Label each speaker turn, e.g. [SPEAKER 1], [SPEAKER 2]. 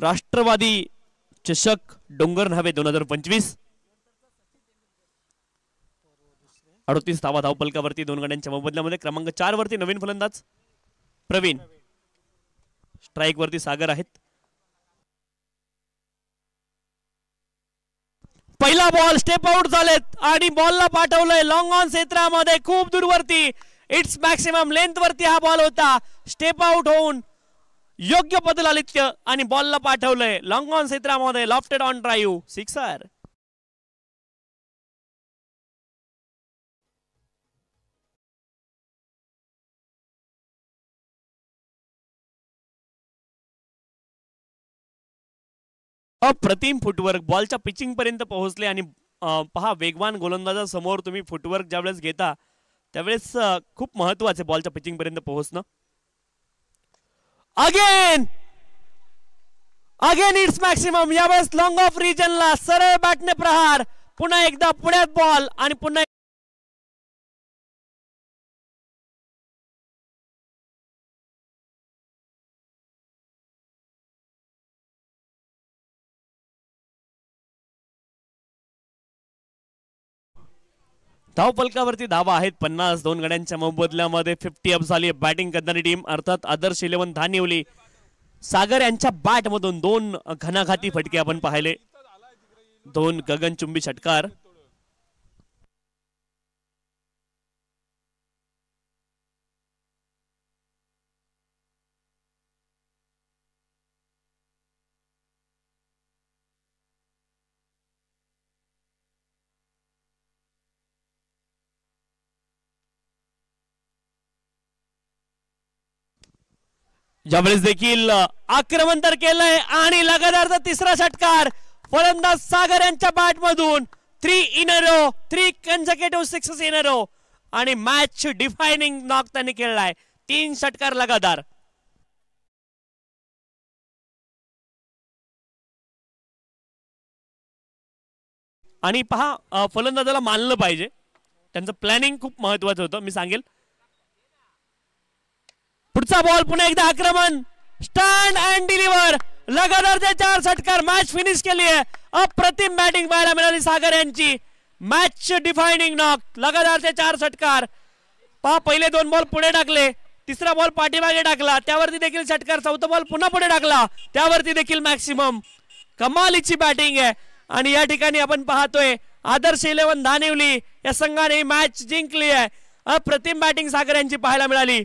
[SPEAKER 1] राष्ट्रवादी चषक डोंगर न्हावे 2025 38 धावा धावपलकावरती दोन गाड्यांच्या मोबदल्यामध्ये क्रमांक 4 वरती नवीन फलंदाज प्रवीण, स्ट्राइक वरती सागर आहेत. पहिला बॉल स्टेप आउट झालेत आणि बॉलला पाठवलंय लॉंग ऑन क्षेत्रामध्ये खूप दूरवरती. इट्स मॅक्सिमम लेंथ वरती हा बॉल होता. स्टेप आउट होऊन योग्य पदलालित्य आणि बॉलला पाठवलंय लॉंग ऑन क्षेत्रामध्ये लॉफ्टेड ऑन ड्राइव्ह सिक्सर. अप्रतिम फुटवर्क बॉलच्या पिचिंग पर्यंत पोहोचले आणि पहा वेगवान गोलंदाजासमोर तुम्ही फुटवर्क ज्यावेळेस घेता त्यावेळेस खूप महत्त्वाचे बॉलच्या पिचिंग पर्यंत पोहोचणं. Again it's maximum. यावेळेस लॉंग ऑफ रिजनला सरळ बॅटने प्रहार. पुन्हा एकदा पुढ्यात बॉल आणि पुन्हा धावपलकावरती धावा आहेत 50. दोन गड्यांच्या मोबदल्यामध्ये 50 अप झाली बॅटिंग करणारी टीम अर्थात आदर्श 11 धानिवली. सागर यांच्या बॅट मधून दोन घणाघाती फटके आपण पाहिले, दोन गगनचुंबी षटकार. यावेळेस देखील आक्रमण तर केलंय आणि लगातारचा तिसरा षटकार फलंदाज सागर यांच्या बॅट मधून 3 in a row, 3 consecutive sixes in a row आणि मॅच डिफायनिंग नॉक त्यांनी खेळलाय. 3 षटकार लगातार. आणि पहा फलंदाजाला मानलं पाहिजे, त्यांचं प्लॅनिंग खूप महत्वाचं होतं. मी सांगेल पुढचा बॉल पुन्हा एकदा आक्रमण, स्टँड अँड डिलिव्हर, लगातारचे 4 षटकार. मॅच फिनिश केली आहे. अप्रतिम बॅटिंग पाहायला मिळाली सागर यांची. मॅच डिफायनिंग नॉक, लगातारचे 4 षटकार. पहा पहिले 2 बॉल पुढे टाकले, तिसरा बॉल पाठीमागे टाकला, त्यावरती देखील षटकार. चौथा बॉल पुन्हा पुढे टाकला, त्यावरती देखील मॅक्सिमम. कमालीची बॅटिंग आहे आणि या ठिकाणी आपण पाहतोय आदर्श 11 धानिवली या संघाने मॅच जिंकली आहे. अप्रतिम बॅटिंग सागर यांची पाहायला मिळाली.